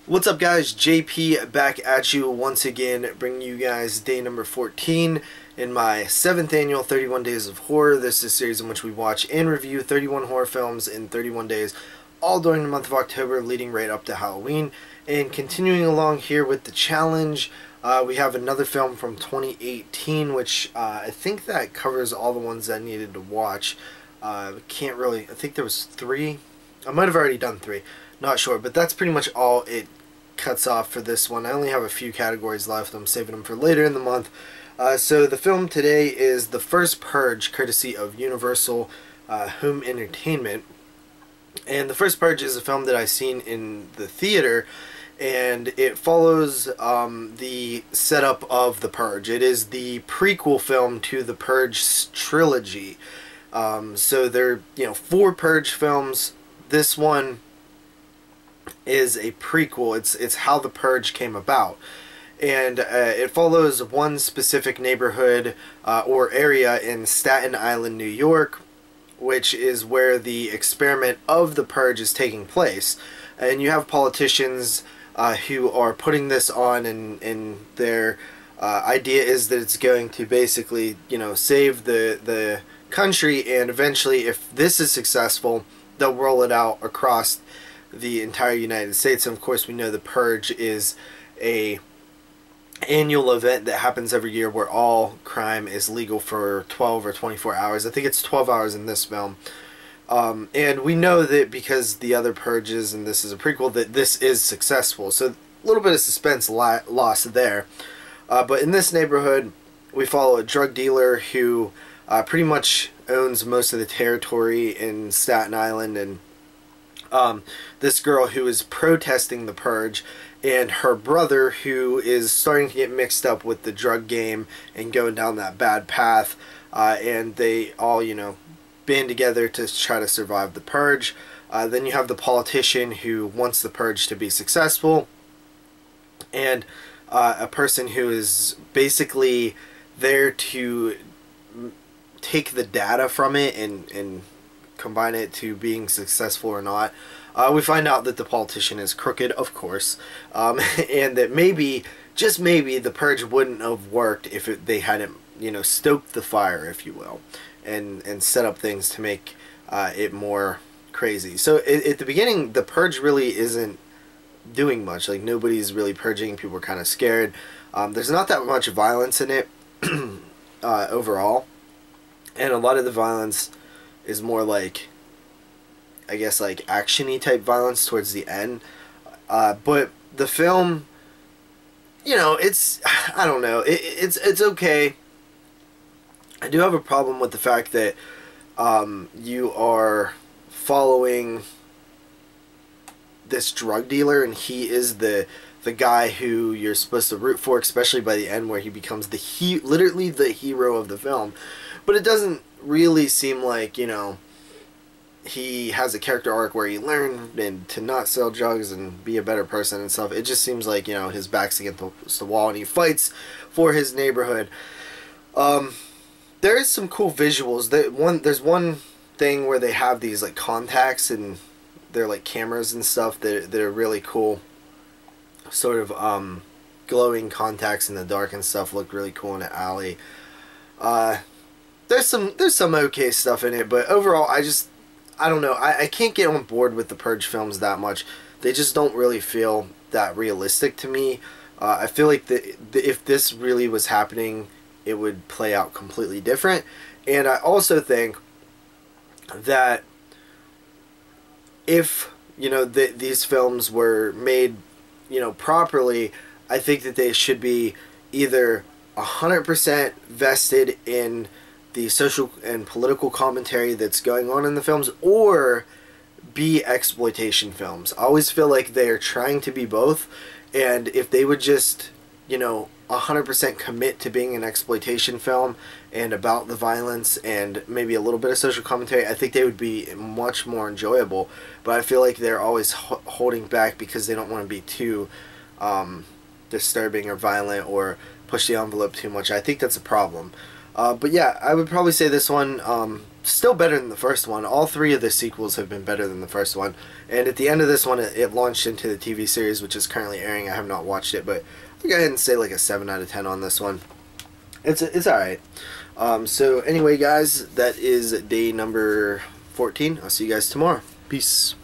What's up, guys? JP back at you once again, bringing you guys day number 14 in my 7th annual 31 Days of Horror. This is a series in which we watch and review 31 horror films in 31 days, all during the month of October, leading right up to Halloween. And continuing along here with the challenge, we have another film from 2018, which I think that covers all the ones I needed to watch. I think there was 3. I might have already done 3. Not sure, but that's pretty much all it cuts off for this one. I only have a few categories left. I'm saving them for later in the month. So the film today is The First Purge, courtesy of Universal Home Entertainment. And The First Purge is a film that I've seen in the theater, and it follows the setup of The Purge. It is the prequel film to the Purge trilogy. So there are, 4 Purge films. This one is a prequel. It's how the Purge came about, and it follows one specific neighborhood or area in Staten Island, New York, which is where the experiment of the Purge is taking place. And you have politicians who are putting this on, and their idea is that it's going to basically, save the country, and eventually, if this is successful, they'll roll it out across the entire United States. And of course, we know the Purge is a annual event that happens every year where all crime is legal for 12 or 24 hours. I think it's 12 hours in this film. And we know that because the other Purges, and this is a prequel, that this is successful. So a little bit of suspense lost there. But in this neighborhood, we follow a drug dealer who pretty much owns most of the territory in Staten Island, and this girl who is protesting the Purge, and her brother who is starting to get mixed up with the drug game and going down that bad path, and they all, band together to try to survive the Purge. Then you have the politician who wants the Purge to be successful, and a person who is basically there to take the data from it and combine it to being successful or not. We find out that the politician is crooked, of course, and that maybe, just maybe, the Purge wouldn't have worked if they hadn't, stoked the fire, if you will, and set up things to make it more crazy. So at the beginning, the Purge really isn't doing much. Like, nobody's really purging. People are kind of scared. There's not that much violence in it overall, and a lot of the violence is more like, I guess, like action-y type violence towards the end. But the film, it's, I don't know, it's okay. I do have a problem with the fact that you are following this drug dealer, and he is the guy who you're supposed to root for, especially by the end where he becomes literally the hero of the film. But it doesn't really seem like, he has a character arc where he learned and to not sell drugs and be a better person and stuff. It just seems like, his back's against the wall, and he fights for his neighborhood. There is some cool visuals. There's one thing where they have these like contacts, and they're like cameras and stuff that are really cool. Sort of glowing contacts in the dark and stuff look really cool in an alley. There's some okay stuff in it, but overall, I don't know. I can't get on board with the Purge films that much. They just don't really feel that realistic to me. I feel like if this really was happening, it would play out completely different. And I also think that if, these films were made, properly, I think that they should be either 100% vested in the social and political commentary that's going on in the films, or be exploitation films. I always feel like they are trying to be both, and if they would just, 100% commit to being an exploitation film and about the violence and maybe a little bit of social commentary, I think they would be much more enjoyable. But I feel like they're always holding back because they don't want to be too disturbing or violent or push the envelope too much. I think that's a problem. But yeah, I would probably say this one still better than the first one. All three of the sequels have been better than the first one. And at the end of this one, it launched into the TV series, which is currently airing. I have not watched it, but I'll go ahead and say like a 7 out of 10 on this one. It's alright. So anyway, guys, that is day number 14. I'll see you guys tomorrow. Peace.